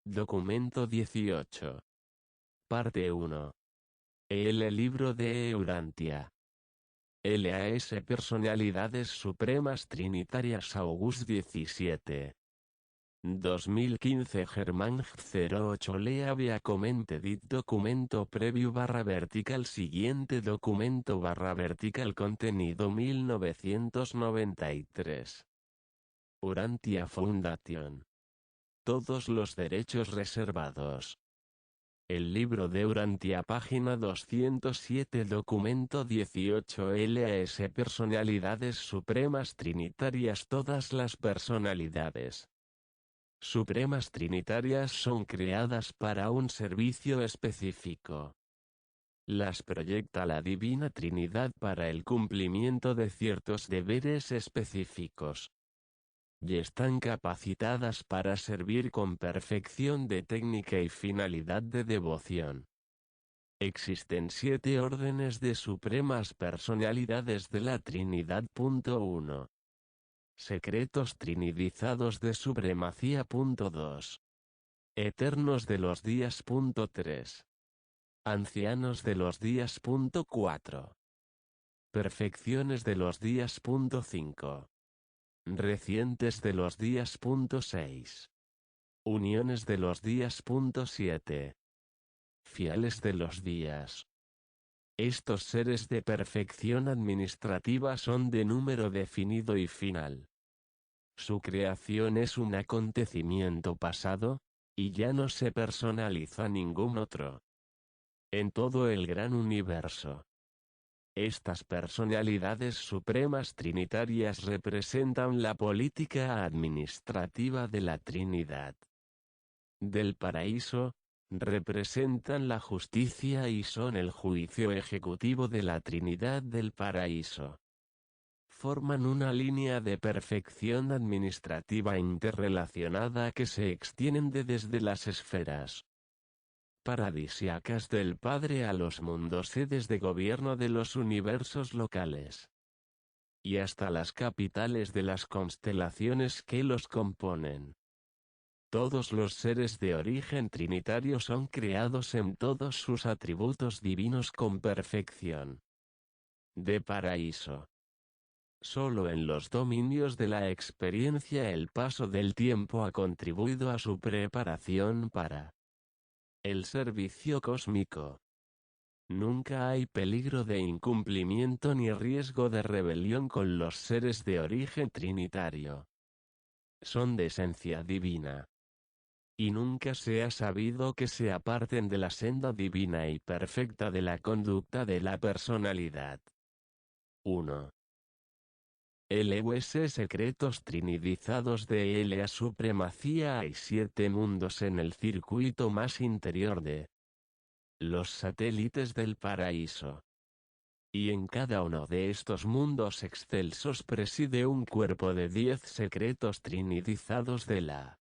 Documento 18. Parte 1. El libro de Urantia. LAS Personalidades Supremas Trinitarias August 17. 2015 Germán 08 Lea via comente dit documento preview /vertical siguiente documento /vertical contenido 1993. Urantia Foundation. Todos los derechos reservados. El libro de Urantia página 207 documento 18 LAS Personalidades Supremas Trinitarias Todas las personalidades supremas trinitarias son creadas para un servicio específico. Las proyecta la Divina Trinidad para el cumplimiento de ciertos deberes específicos. Y están capacitadas para servir con perfección de técnica y finalidad de devoción. Existen 7 órdenes de supremas personalidades de la Trinidad. 1. Secretos trinidizados de supremacía. 2. Eternos de los días. 3. Ancianos de los días. 4. Perfecciones de los días. 5. Recientes de los días. 6. Uniones de los días. 7. Fieles de los días. Estos seres de perfección administrativa son de número definido y final. Su creación es un acontecimiento pasado, y ya no se personaliza ningún otro. En todo el gran universo. Estas personalidades supremas trinitarias representan la política administrativa de la Trinidad. Del paraíso, representan la justicia y son el juicio ejecutivo de la Trinidad del paraíso. Forman una línea de perfección administrativa interrelacionada que se extiende desde las esferas paradisiacas del Padre a los mundos sedes de gobierno de los universos locales, y hasta las capitales de las constelaciones que los componen. Todos los seres de origen trinitario son creados en todos sus atributos divinos con perfección de paraíso. Solo en los dominios de la experiencia el paso del tiempo ha contribuido a su preparación para el servicio cósmico. Nunca hay peligro de incumplimiento ni riesgo de rebelión con los seres de origen trinitario. Son de esencia divina. Y nunca se ha sabido que se aparten de la senda divina y perfecta de la conducta de la personalidad. 1. LUS Secretos trinidizados de LA Supremacía. Hay 7 mundos en el circuito más interior de los satélites del paraíso. Y en cada uno de estos mundos excelsos preside un cuerpo de 10 secretos trinidizados de la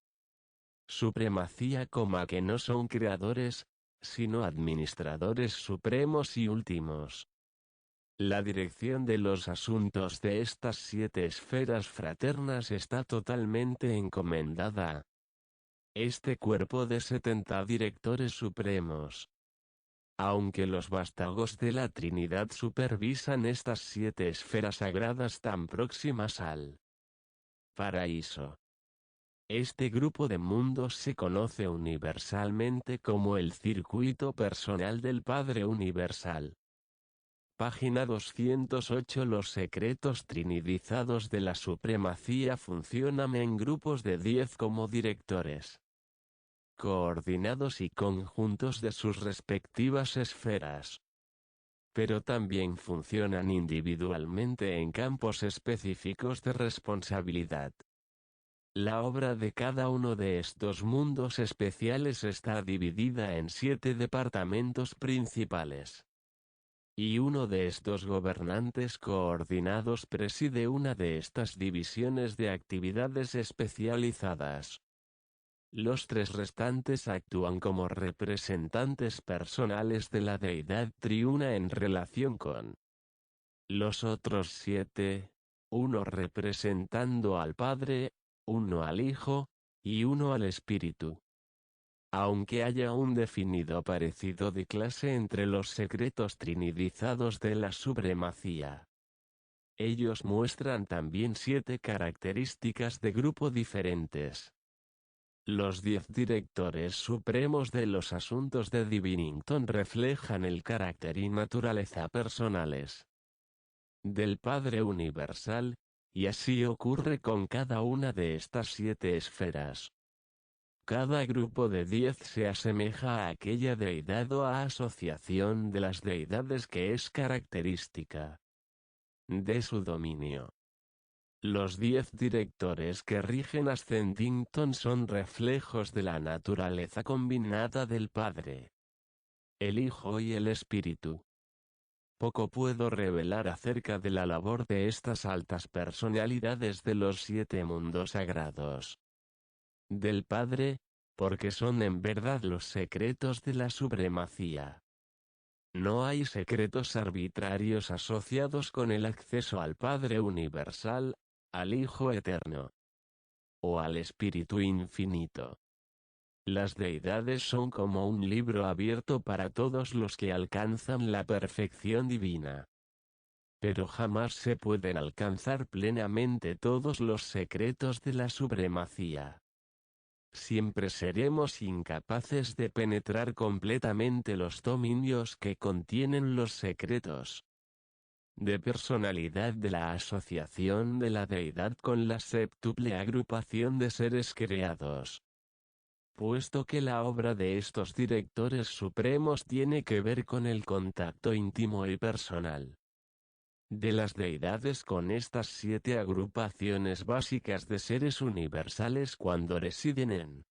supremacía, que no son creadores, sino administradores supremos y últimos. La dirección de los asuntos de estas 7 esferas fraternas está totalmente encomendada a este cuerpo de 70 directores supremos. Aunque los vástagos de la Trinidad supervisan estas 7 esferas sagradas tan próximas al paraíso. Este grupo de mundos se conoce universalmente como el circuito personal del Padre Universal. Página 208. Los secretos trinidizados de la supremacía funcionan en grupos de 10 como directores coordinados y conjuntos de sus respectivas esferas. Pero también funcionan individualmente en campos específicos de responsabilidad. La obra de cada uno de estos mundos especiales está dividida en 7 departamentos principales. Y uno de estos gobernantes coordinados preside una de estas divisiones de actividades especializadas. Los 3 restantes actúan como representantes personales de la deidad triuna en relación con los otros 7, uno representando al Padre, uno al Hijo, y uno al Espíritu. Aunque haya un definido parecido de clase entre los secretos trinidizados de la supremacía, ellos muestran también 7 características de grupo diferentes. Los 10 directores supremos de los asuntos de Divinington reflejan el carácter y naturaleza personales del Padre Universal, y así ocurre con cada una de estas 7 esferas. Cada grupo de 10 se asemeja a aquella deidad o a asociación de las deidades que es característica de su dominio. Los 10 directores que rigen Ascendington son reflejos de la naturaleza combinada del Padre, el Hijo y el Espíritu. Poco puedo revelar acerca de la labor de estas altas personalidades de los 7 mundos sagrados del Padre, porque son en verdad los secretos de la supremacía. No hay secretos arbitrarios asociados con el acceso al Padre Universal, al Hijo Eterno o al Espíritu Infinito. Las deidades son como un libro abierto para todos los que alcanzan la perfección divina. Pero jamás se pueden alcanzar plenamente todos los secretos de la supremacía. Siempre seremos incapaces de penetrar completamente los dominios que contienen los secretos de personalidad de la asociación de la deidad con la séptuple agrupación de seres creados. Puesto que la obra de estos directores supremos tiene que ver con el contacto íntimo y personal de las deidades con estas 7 agrupaciones básicas de seres universales cuando residen en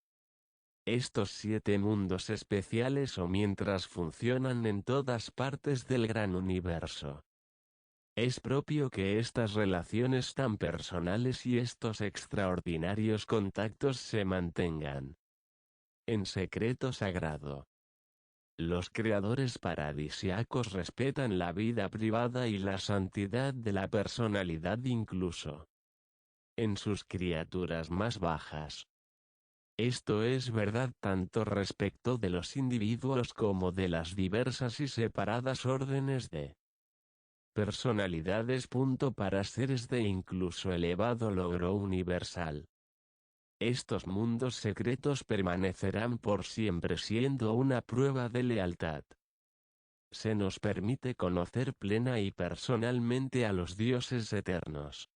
estos 7 mundos especiales o mientras funcionan en todas partes del gran universo. Es propio que estas relaciones tan personales y estos extraordinarios contactos se mantengan en secreto sagrado. Los creadores paradisiacos respetan la vida privada y la santidad de la personalidad incluso en sus criaturas más bajas. Esto es verdad tanto respecto de los individuos como de las diversas y separadas órdenes de personalidades. Para seres de incluso elevado logro universal. Estos mundos secretos permanecerán por siempre siendo una prueba de lealtad. Se nos permite conocer plena y personalmente a los dioses eternos.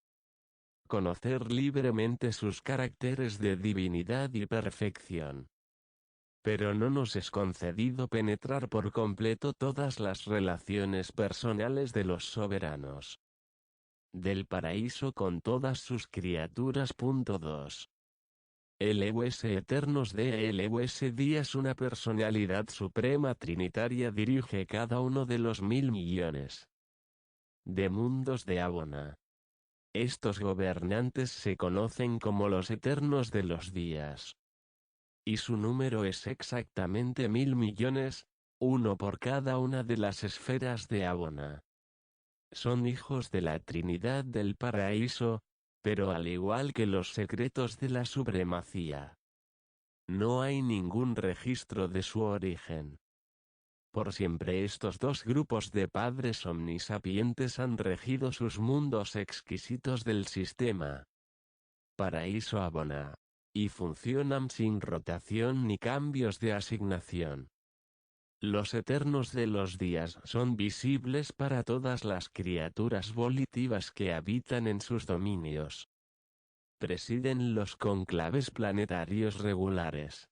Conocer libremente sus caracteres de divinidad y perfección. Pero no nos es concedido penetrar por completo todas las relaciones personales de los soberanos del paraíso con todas sus criaturas. 2. LUS Eternos de LUS Días. Una personalidad suprema trinitaria dirige cada uno de los 1000 millones de mundos de Abona. Estos gobernantes se conocen como los Eternos de los Días. Y su número es exactamente 1000 millones, uno por cada una de las esferas de Abona. Son hijos de la Trinidad del Paraíso, pero al igual que los secretos de la supremacía, no hay ningún registro de su origen. Por siempre estos dos grupos de padres omnisapientes han regido sus mundos exquisitos del sistema Paraíso Abona, y funcionan sin rotación ni cambios de asignación. Los Eternos de los Días son visibles para todas las criaturas volitivas que habitan en sus dominios. Presiden los conclaves planetarios regulares,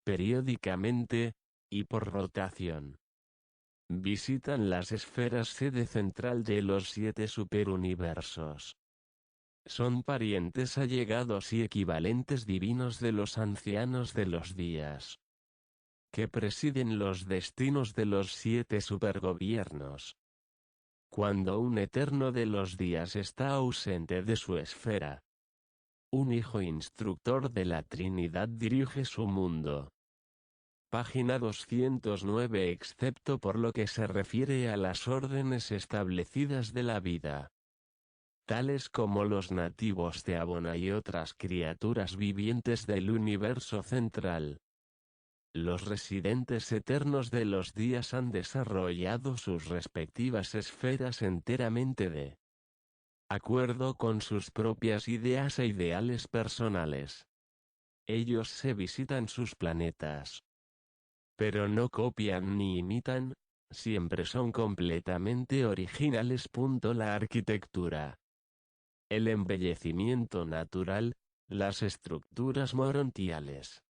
periódicamente, y por rotación. Visitan las esferas sede central de los 7 superuniversos. Son parientes allegados y equivalentes divinos de los ancianos de los días, que presiden los destinos de los 7 supergobiernos. Cuando un eterno de los días está ausente de su esfera, un hijo instructor de la Trinidad dirige su mundo. Página 209. Excepto por lo que se refiere a las órdenes establecidas de la vida, tales como los nativos de Abona y otras criaturas vivientes del universo central. Los residentes eternos de los días han desarrollado sus respectivas esferas enteramente de acuerdo con sus propias ideas e ideales personales. Ellos se visitan sus planetas, pero no copian ni imitan, siempre son completamente originales. La arquitectura, el embellecimiento natural, las estructuras morontiales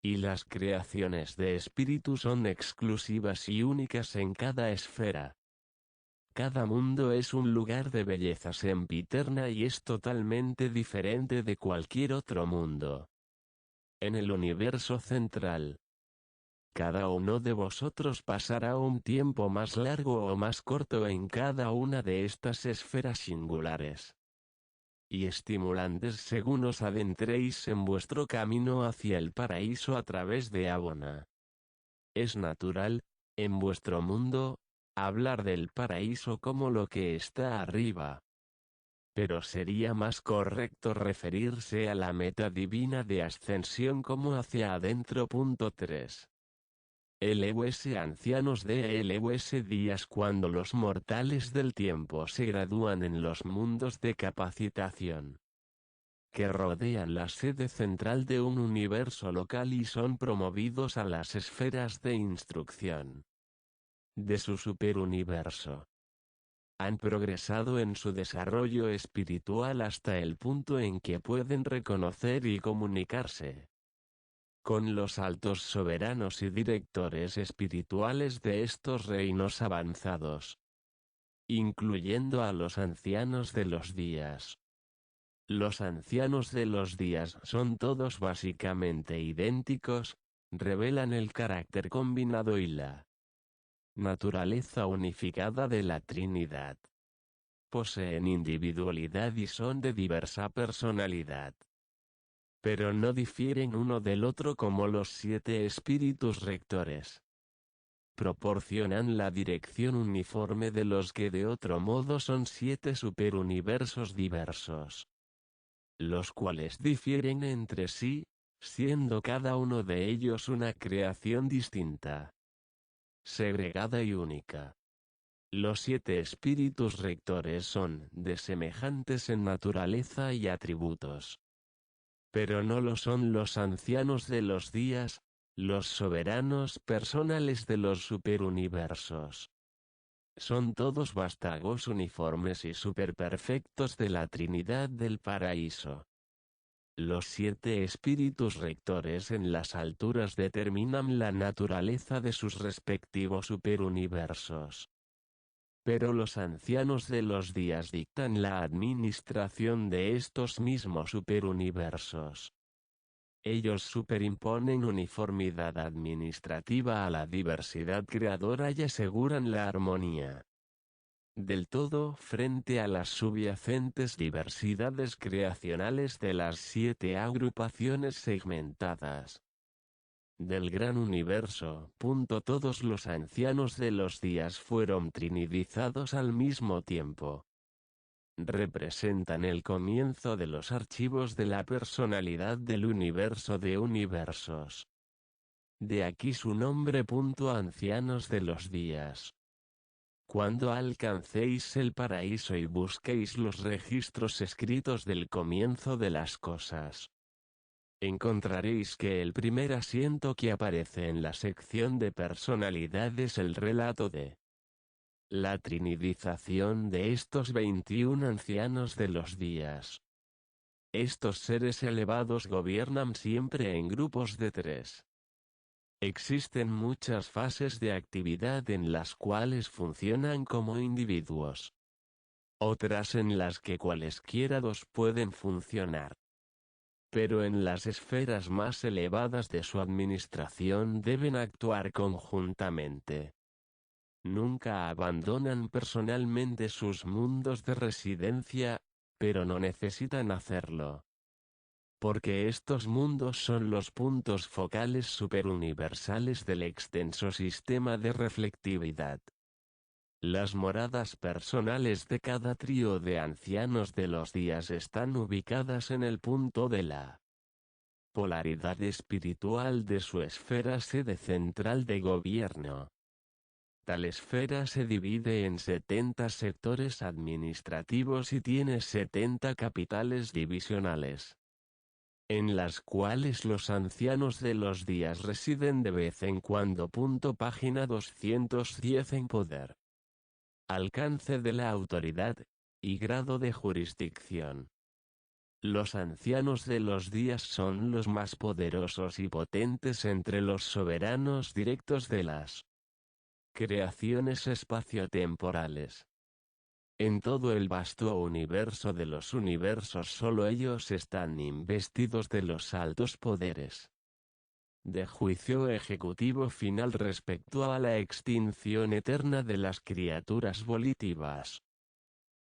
y las creaciones de espíritu son exclusivas y únicas en cada esfera. Cada mundo es un lugar de belleza sempiterna y es totalmente diferente de cualquier otro mundo. En el universo central, cada uno de vosotros pasará un tiempo más largo o más corto en cada una de estas esferas singulares y estimulantes según os adentréis en vuestro camino hacia el paraíso a través de Abona. Es natural, en vuestro mundo, hablar del paraíso como lo que está arriba. Pero sería más correcto referirse a la meta divina de ascensión como hacia adentro. 3. LUS ancianos de LUS días cuando los mortales del tiempo se gradúan en los mundos de capacitación que rodean la sede central de un universo local y son promovidos a las esferas de instrucción de su superuniverso. Han progresado en su desarrollo espiritual hasta el punto en que pueden reconocer y comunicarse con los altos soberanos y directores espirituales de estos reinos avanzados, incluyendo a los ancianos de los días. Los ancianos de los días son todos básicamente idénticos, revelan el carácter combinado y la naturaleza unificada de la Trinidad. Poseen individualidad y son de diversa personalidad, pero no difieren uno del otro como los 7 espíritus rectores. Proporcionan la dirección uniforme de los que de otro modo son 7 superuniversos diversos, los cuales difieren entre sí, siendo cada uno de ellos una creación distinta, segregada y única. Los 7 espíritus rectores son desemejantes en naturaleza y atributos, pero no lo son los ancianos de los días, los soberanos personales de los superuniversos. Son todos vástagos uniformes y superperfectos de la Trinidad del Paraíso. Los 7 espíritus rectores en las alturas determinan la naturaleza de sus respectivos superuniversos. Pero los ancianos de los días dictan la administración de estos mismos superuniversos. Ellos superimponen uniformidad administrativa a la diversidad creadora y aseguran la armonía del todo frente a las subyacentes diversidades creacionales de las 7 agrupaciones segmentadas del gran universo. Todos los ancianos de los días fueron trinidizados al mismo tiempo. Representan el comienzo de los archivos de la personalidad del universo de universos. De aquí su nombre. Ancianos de los días. Cuando alcancéis el paraíso y busquéis los registros escritos del comienzo de las cosas, encontraréis que el primer asiento que aparece en la sección de personalidad es el relato de la trinidización de estos 21 ancianos de los días. Estos seres elevados gobiernan siempre en grupos de 3. Existen muchas fases de actividad en las cuales funcionan como individuos. Otras en las que cualesquiera dos pueden funcionar. Pero en las esferas más elevadas de su administración deben actuar conjuntamente. Nunca abandonan personalmente sus mundos de residencia, pero no necesitan hacerlo. Porque estos mundos son los puntos focales superuniversales del extenso sistema de reflectividad. Las moradas personales de cada trío de ancianos de los días están ubicadas en el punto de la polaridad espiritual de su esfera sede central de gobierno. Tal esfera se divide en 70 sectores administrativos y tiene 70 capitales divisionales, en las cuales los ancianos de los días residen de vez en cuando. Página 210 en poder, alcance de la autoridad, y grado de jurisdicción. Los ancianos de los días son los más poderosos y potentes entre los soberanos directos de las creaciones espaciotemporales. En todo el vasto universo de los universos solo ellos están investidos de los altos poderes de juicio ejecutivo final respecto a la extinción eterna de las criaturas volitivas.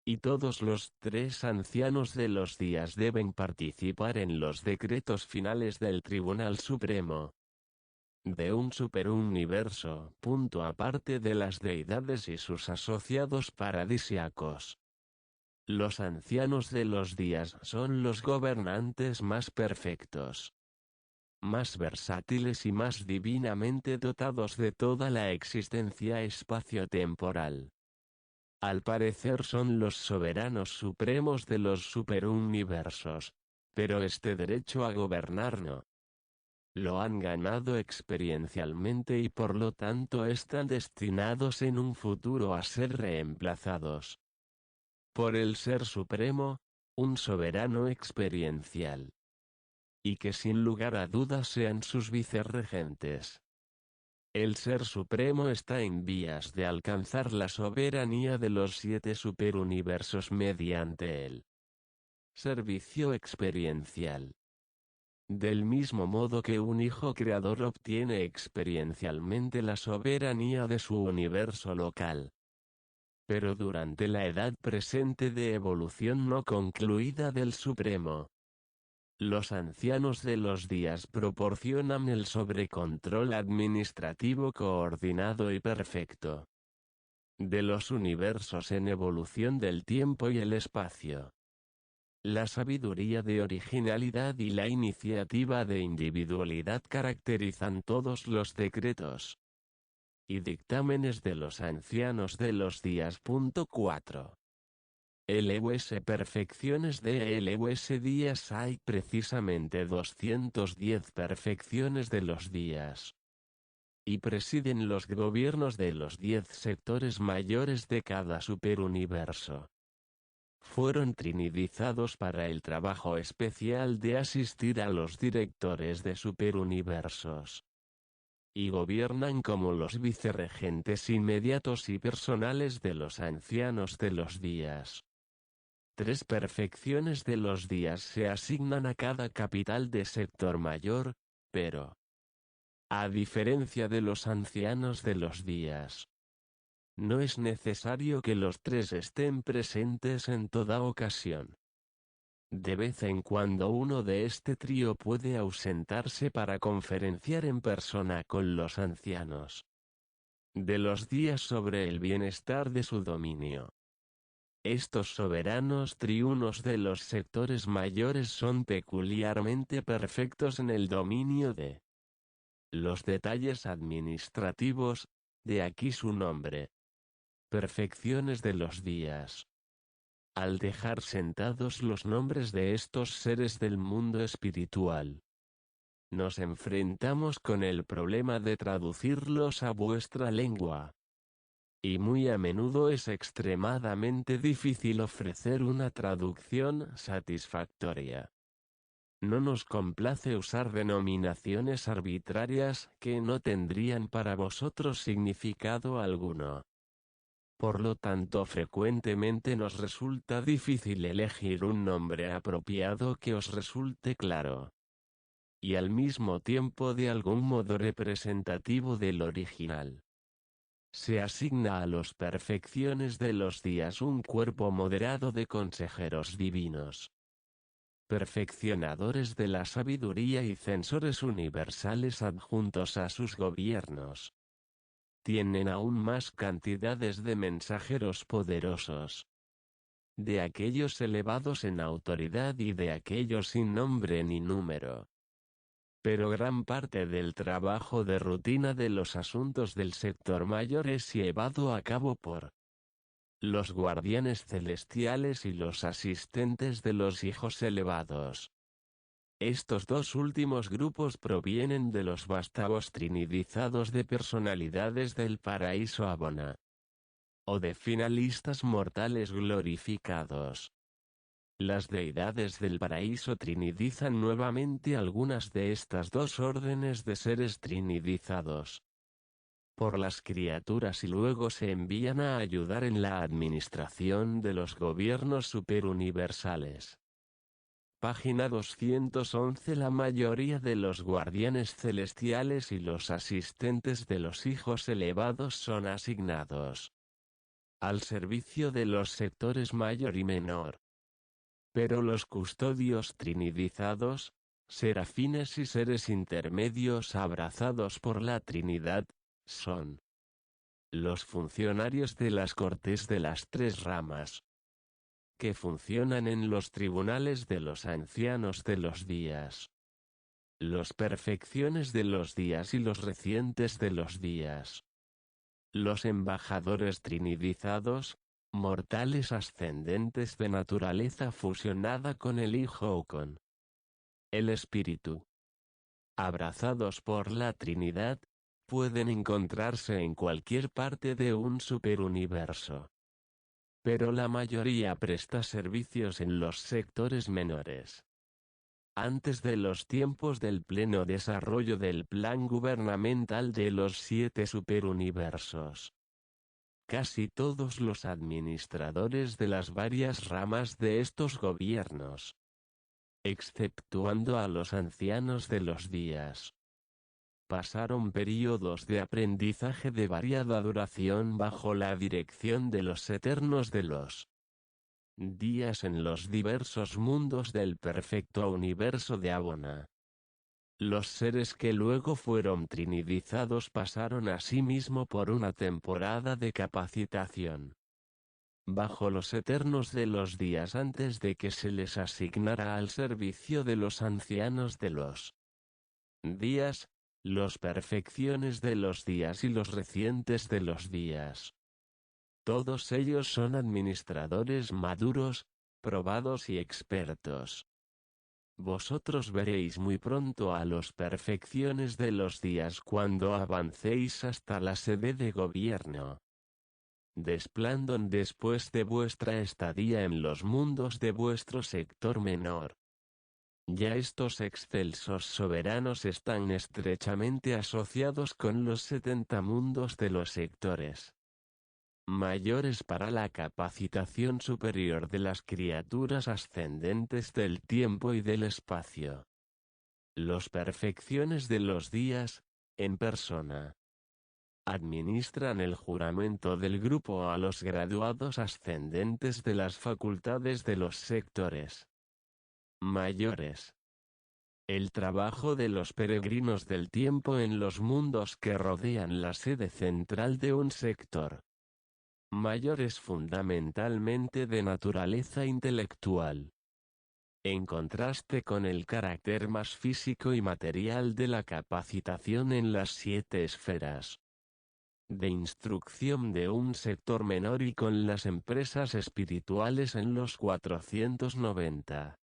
Y todos los tres ancianos de los días deben participar en los decretos finales del Tribunal Supremo de un superuniverso, aparte de las deidades y sus asociados paradisíacos. Los ancianos de los días son los gobernantes más perfectos, más versátiles y más divinamente dotados de toda la existencia espaciotemporal. Al parecer son los soberanos supremos de los superuniversos, pero este derecho a gobernar no lo han ganado experiencialmente y por lo tanto están destinados en un futuro a ser reemplazados por el Ser Supremo, un soberano experiencial, y que sin lugar a dudas sean sus vicerregentes. El Ser Supremo está en vías de alcanzar la soberanía de los 7 superuniversos mediante el servicio experiencial. Del mismo modo que un hijo creador obtiene experiencialmente la soberanía de su universo local. Pero durante la edad presente de evolución no concluida del Supremo, los ancianos de los días proporcionan el sobrecontrol administrativo coordinado y perfecto de los universos en evolución del tiempo y el espacio. La sabiduría de originalidad y la iniciativa de individualidad caracterizan todos los decretos y dictámenes de los ancianos de los días. 4. LUS perfecciones de LUS días. Hay precisamente 210 perfecciones de los días, y presiden los gobiernos de los 10 sectores mayores de cada superuniverso. Fueron trinidizados para el trabajo especial de asistir a los directores de superuniversos, y gobiernan como los vicerregentes inmediatos y personales de los ancianos de los días. 3 perfecciones de los días se asignan a cada capital de sector mayor, pero, a diferencia de los ancianos de los días, no es necesario que los 3 estén presentes en toda ocasión. De vez en cuando uno de este trío puede ausentarse para conferenciar en persona con los ancianos de los días sobre el bienestar de su dominio. Estos soberanos triunos de los sectores mayores son peculiarmente perfectos en el dominio de los detalles administrativos, de aquí su nombre. Perfecciones de los días. Al dejar sentados los nombres de estos seres del mundo espiritual, nos enfrentamos con el problema de traducirlos a vuestra lengua. Y muy a menudo es extremadamente difícil ofrecer una traducción satisfactoria. No nos complace usar denominaciones arbitrarias que no tendrían para vosotros significado alguno. Por lo tanto, frecuentemente nos resulta difícil elegir un nombre apropiado que os resulte claro, y al mismo tiempo de algún modo representativo del original. Se asigna a las perfecciones de los días un cuerpo moderado de consejeros divinos, perfeccionadores de la sabiduría y censores universales adjuntos a sus gobiernos. Tienen aún más cantidades de mensajeros poderosos, de aquellos elevados en autoridad y de aquellos sin nombre ni número. Pero gran parte del trabajo de rutina de los asuntos del sector mayor es llevado a cabo por los guardianes celestiales y los asistentes de los hijos elevados. Estos dos últimos grupos provienen de los vástagos trinidizados de personalidades del paraíso Abona, o de finalistas mortales glorificados. Las deidades del paraíso trinidizan nuevamente algunas de estas dos órdenes de seres trinidizados por las criaturas y luego se envían a ayudar en la administración de los gobiernos superuniversales. Página 211. La mayoría de los guardianes celestiales y los asistentes de los hijos elevados son asignados al servicio de los sectores mayor y menor. Pero los custodios trinidizados, serafines y seres intermedios abrazados por la Trinidad, son los funcionarios de las cortes de las tres ramas, que funcionan en los tribunales de los ancianos de los días, los perfecciones de los días y los recientes de los días, los embajadores trinidizados, mortales ascendentes de naturaleza fusionada con el Hijo o con el Espíritu, abrazados por la Trinidad, pueden encontrarse en cualquier parte de un superuniverso. Pero la mayoría presta servicios en los sectores menores. Antes de los tiempos del pleno desarrollo del plan gubernamental de los 7 superuniversos, casi todos los administradores de las varias ramas de estos gobiernos, exceptuando a los ancianos de los días, pasaron períodos de aprendizaje de variada duración bajo la dirección de los eternos de los días en los diversos mundos del perfecto universo de Abona. Los seres que luego fueron trinidizados pasaron asimismo por una temporada de capacitación bajo los eternos de los días antes de que se les asignara al servicio de los ancianos de los días, los perfecciones de los días y los recientes de los días. Todos ellos son administradores maduros, probados y expertos. Vosotros veréis muy pronto a los perfecciones de los días cuando avancéis hasta la sede de gobierno de Splandon después de vuestra estadía en los mundos de vuestro sector menor. Ya estos excelsos soberanos están estrechamente asociados con los 70 mundos de los sectores mayores para la capacitación superior de las criaturas ascendentes del tiempo y del espacio. Los perfecciones de los días, en persona, administran el juramento del grupo a los graduados ascendentes de las facultades de los sectores mayores. El trabajo de los peregrinos del tiempo en los mundos que rodean la sede central de un sector mayor es fundamentalmente de naturaleza intelectual, en contraste con el carácter más físico y material de la capacitación en las 7 esferas de instrucción de un sector menor y con las empresas espirituales en los 490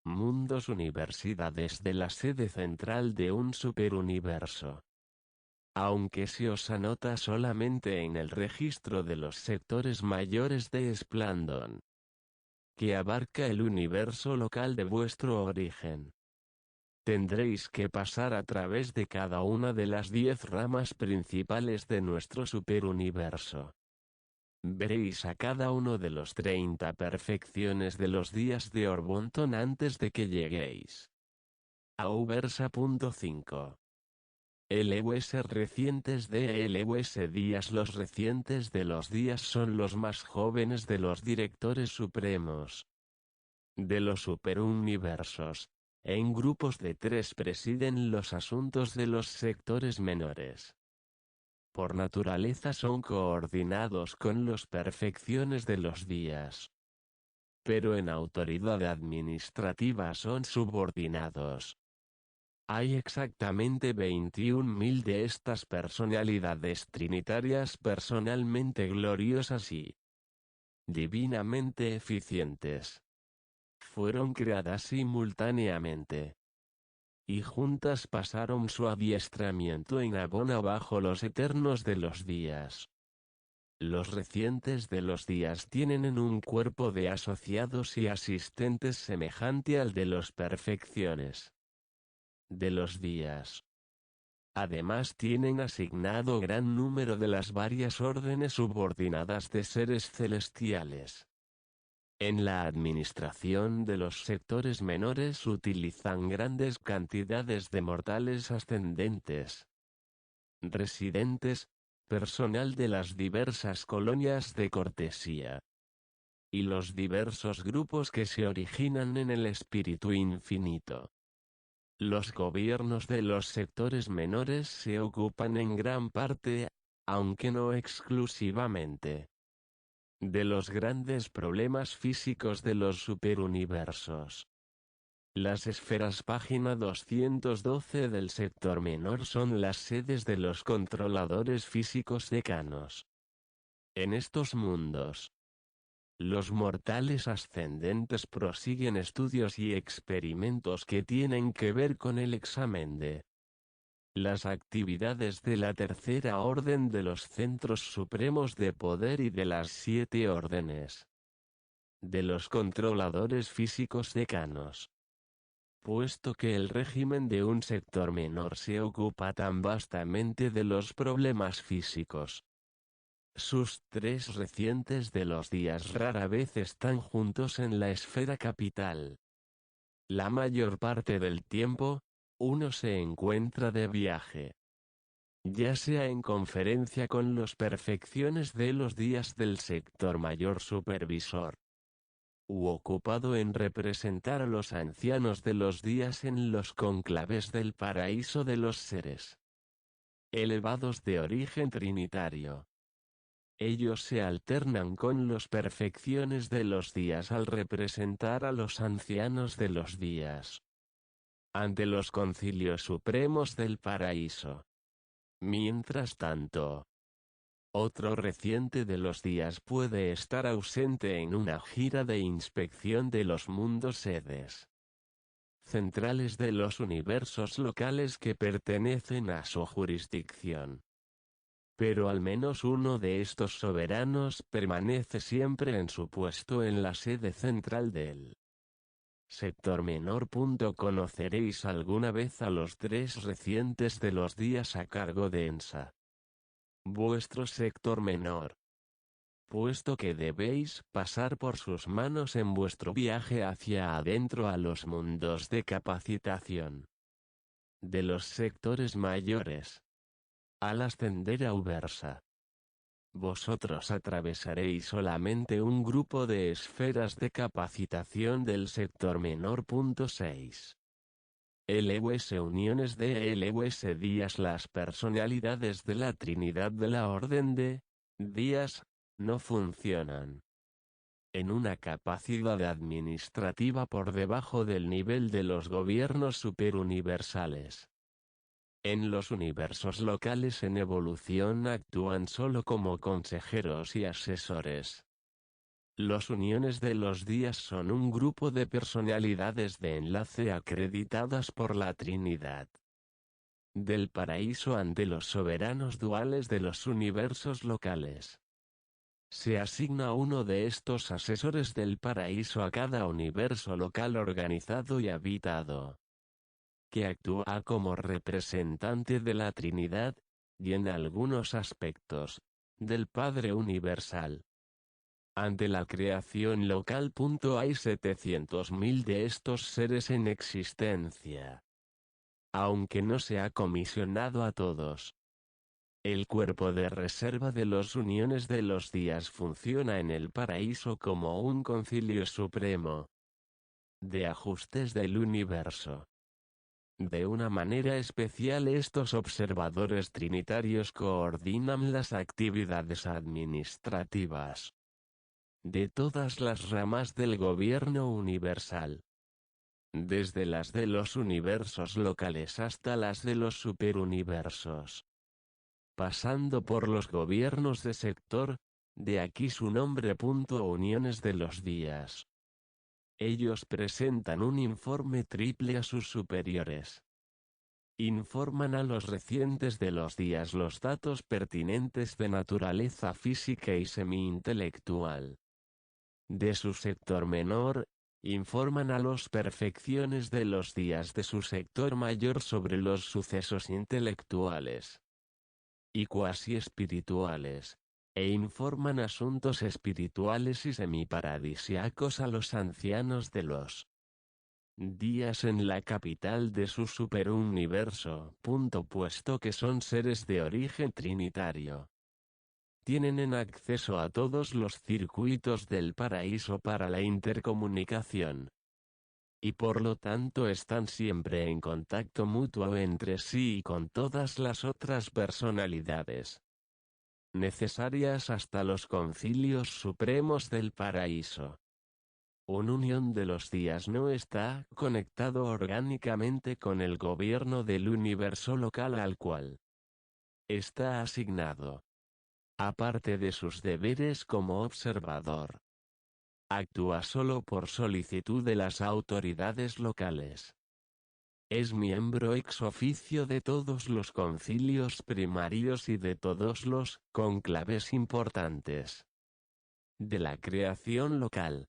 mundos universidades de la sede central de un superuniverso. Aunque se os anota solamente en el registro de los sectores mayores de Splandon, que abarca el universo local de vuestro origen, tendréis que pasar a través de cada una de las 10 ramas principales de nuestro superuniverso. Veréis a cada uno de los 30 perfecciones de los días de Orbonton antes de que lleguéis a Ubersa.5. LUS recientes de LUS días. Los recientes de los días son los más jóvenes de los directores supremos de los superuniversos. En grupos de 3 presiden los asuntos de los sectores menores. Por naturaleza son coordinados con los perfecciones de los días. Pero en autoridad administrativa son subordinados Hay exactamente 21.000 de estas personalidades trinitarias personalmente gloriosas y divinamente eficientes. Fueron creadas simultáneamente y juntas pasaron su adiestramiento en Abona bajo los eternos de los días. Los recientes de los días tienen en un cuerpo de asociados y asistentes semejante al de los perfecciones de los días. Además tienen asignado gran número de las varias órdenes subordinadas de seres celestiales. En la administración de los sectores menores utilizan grandes cantidades de mortales ascendentes, residentes, personal de las diversas colonias de cortesía, y los diversos grupos que se originan en el espíritu infinito. Los gobiernos de los sectores menores se ocupan en gran parte, aunque no exclusivamente, de los grandes problemas físicos de los superuniversos. Las esferas página 212 del sector menor son las sedes de los controladores físicos decanos. En estos mundos, los mortales ascendentes prosiguen estudios y experimentos que tienen que ver con el examen de las actividades de la tercera orden de los centros supremos de poder y de las 7 órdenes de los controladores físicos decanos. Puesto que el régimen de un sector menor se ocupa tan vastamente de los problemas físicos, sus 3 recientes de los días rara vez están juntos en la esfera capital. La mayor parte del tiempo, uno se encuentra de viaje, ya sea en conferencia con los perfecciones de los días del sector mayor supervisor, u ocupado en representar a los ancianos de los días en los conclaves del paraíso de los seres elevados de origen trinitario. Ellos se alternan con los perfecciones de los días al representar a los ancianos de los días ante los concilios supremos del paraíso. Mientras tanto, otro reciente de los días puede estar ausente en una gira de inspección de los mundos sedes centrales de los universos locales que pertenecen a su jurisdicción. Pero al menos uno de estos soberanos permanece siempre en su puesto en la sede central del sector menor. Conoceréis alguna vez a los 3 recientes de los días a cargo de ENSA, vuestro sector menor, puesto que debéis pasar por sus manos en vuestro viaje hacia adentro a los mundos de capacitación de los sectores mayores. Al ascender a Ubersa, vosotros atravesaréis solamente un grupo de esferas de capacitación del sector menor. 6. LUS uniones de LUS días. Las personalidades de la Trinidad de la Orden de días no funcionan en una capacidad administrativa por debajo del nivel de los gobiernos superuniversales. En los universos locales en evolución actúan solo como consejeros y asesores. Los uniones de los días son un grupo de personalidades de enlace acreditadas por la Trinidad del paraíso ante los soberanos duales de los universos locales. Se asigna uno de estos asesores del paraíso a cada universo local organizado y habitado, que actúa como representante de la Trinidad, y en algunos aspectos, del Padre Universal. Ante la creación local. Hay 700.000 de estos seres en existencia, aunque no se ha comisionado a todos. El cuerpo de reserva de los uniones de los días funciona en el paraíso como un concilio supremo de ajustes del universo. De una manera especial estos observadores trinitarios coordinan las actividades administrativas de todas las ramas del gobierno universal. desde las de los universos locales hasta las de los superuniversos, pasando por los gobiernos de sector, de aquí su nombre. Uniones de los días. Ellos presentan un informe triple a sus superiores. Informan a los recientes de los días los datos pertinentes de naturaleza física y semi-intelectual. De su sector menor, informan a los perfecciones de los días de su sector mayor sobre los sucesos intelectuales y cuasi espirituales, e informan asuntos espirituales y semiparadisiacos a los ancianos de los días en la capital de su superuniverso. Puesto que son seres de origen trinitario, tienen en acceso a todos los circuitos del paraíso para la intercomunicación, y por lo tanto están siempre en contacto mutuo entre sí y con todas las otras personalidades necesarias hasta los concilios supremos del paraíso. Una unión de los días no está conectado orgánicamente con el gobierno del universo local al cual está asignado. Aparte de sus deberes como observador, actúa solo por solicitud de las autoridades locales. Es miembro ex oficio de todos los concilios primarios y de todos los cónclaves importantes de la creación local,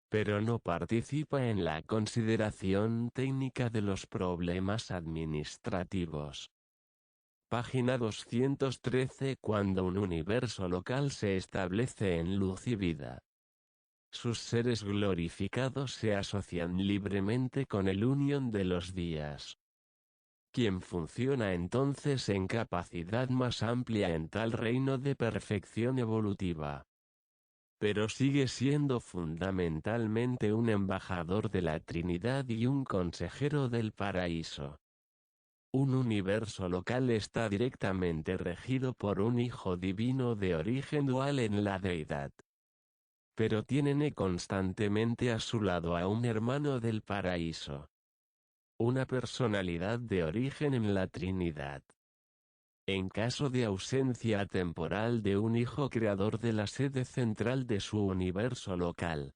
pero no participa en la consideración técnica de los problemas administrativos. Página 213. Cuando un universo local se establece en luz y vida, sus seres glorificados se asocian libremente con el unión de los días, quien funciona entonces en capacidad más amplia en tal reino de perfección evolutiva, pero sigue siendo fundamentalmente un embajador de la Trinidad y un consejero del paraíso. Un universo local está directamente regido por un hijo divino de origen dual en la deidad, pero tiene constantemente a su lado a un hermano del paraíso, una personalidad de origen en la Trinidad. En caso de ausencia temporal de un hijo creador de la sede central de su universo local,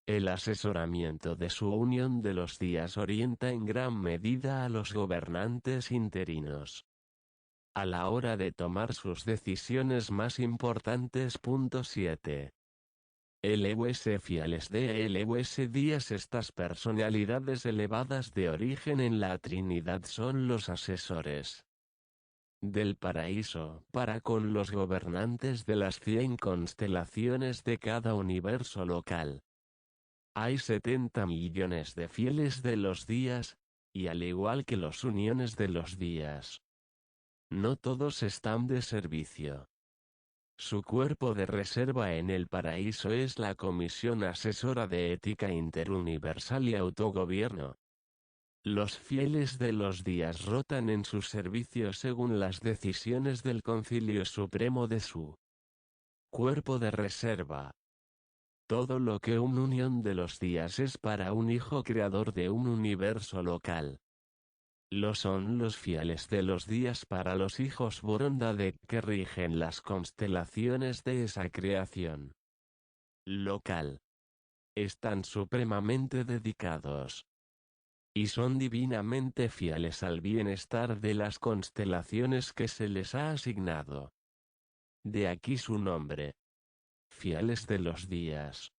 el asesoramiento de su unión de los días orienta en gran medida a los gobernantes interinos a la hora de tomar sus decisiones más importantes. 7. LUS fieles de LUS días. Estas personalidades elevadas de origen en la Trinidad son los asesores del paraíso para con los gobernantes de las 100 constelaciones de cada universo local. Hay 70 millones de fieles de los días, y al igual que los uniones de los días, no todos están de servicio. Su cuerpo de reserva en el paraíso es la Comisión Asesora de Ética Interuniversal y Autogobierno. Los fieles de los días rotan en su servicio según las decisiones del Concilio Supremo de su cuerpo de reserva. Todo lo que una unión de los días es para un hijo creador de un universo local, lo son los fieles de los días para los hijos Borondadek que rigen las constelaciones de esa creación local. Están supremamente dedicados y son divinamente fieles al bienestar de las constelaciones que se les ha asignado. De aquí su nombre. Fieles de los días.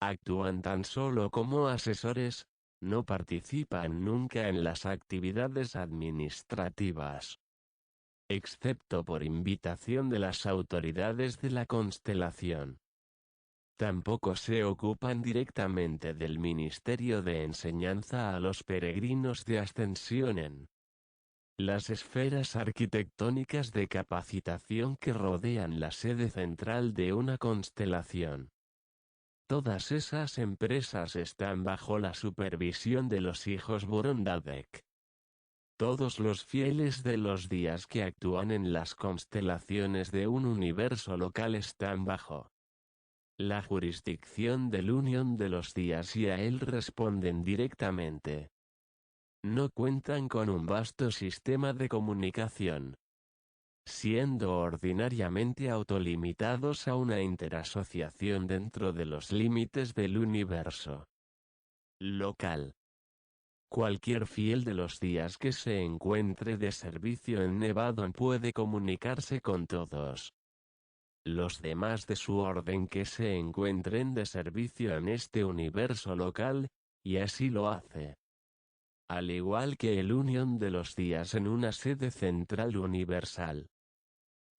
Actúan tan solo como asesores, no participan nunca en las actividades administrativas, excepto por invitación de las autoridades de la constelación. Tampoco se ocupan directamente del ministerio de enseñanza a los peregrinos de ascensión en las esferas arquitectónicas de capacitación que rodean la sede central de una constelación. Todas esas empresas están bajo la supervisión de los hijos Borondadek. Todos los fieles de los días que actúan en las constelaciones de un universo local están bajo la jurisdicción del Unión de los días y a él responden directamente. No cuentan con un vasto sistema de comunicación, siendo ordinariamente autolimitados a una interasociación dentro de los límites del universo local. Cualquier fiel de los días que se encuentre de servicio en Nevadon puede comunicarse con todos los demás de su orden que se encuentren de servicio en este universo local, y así lo hace. Al igual que el Unión de los días en una sede central universal.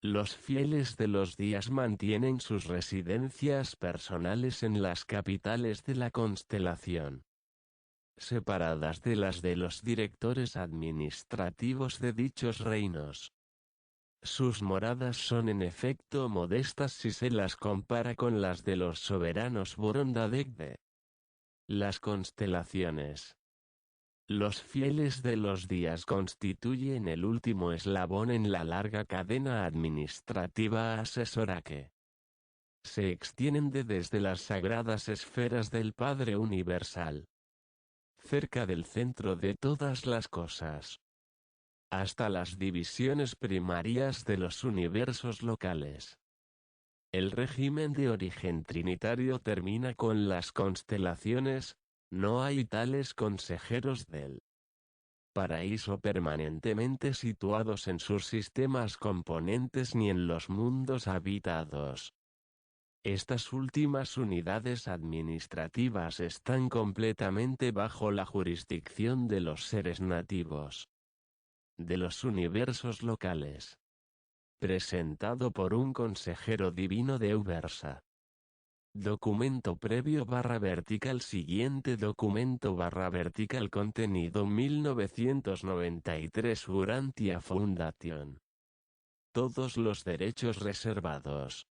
Los fieles de los días mantienen sus residencias personales en las capitales de la constelación, separadas de las de los directores administrativos de dichos reinos. Sus moradas son en efecto modestas si se las compara con las de los soberanos Borondadeck de las constelaciones. Los fieles de los días constituyen el último eslabón en la larga cadena administrativa asesora que se extiende desde las sagradas esferas del Padre Universal, cerca del centro de todas las cosas, hasta las divisiones primarias de los universos locales. El régimen de origen trinitario termina con las constelaciones. No hay tales consejeros del paraíso permanentemente situados en sus sistemas componentes ni en los mundos habitados. Estas últimas unidades administrativas están completamente bajo la jurisdicción de los seres nativos de los universos locales. Presentado por un consejero divino de Ubersa. Documento previo /vertical. Siguiente documento /vertical. Contenido 1993 Urantia Foundation. Todos los derechos reservados.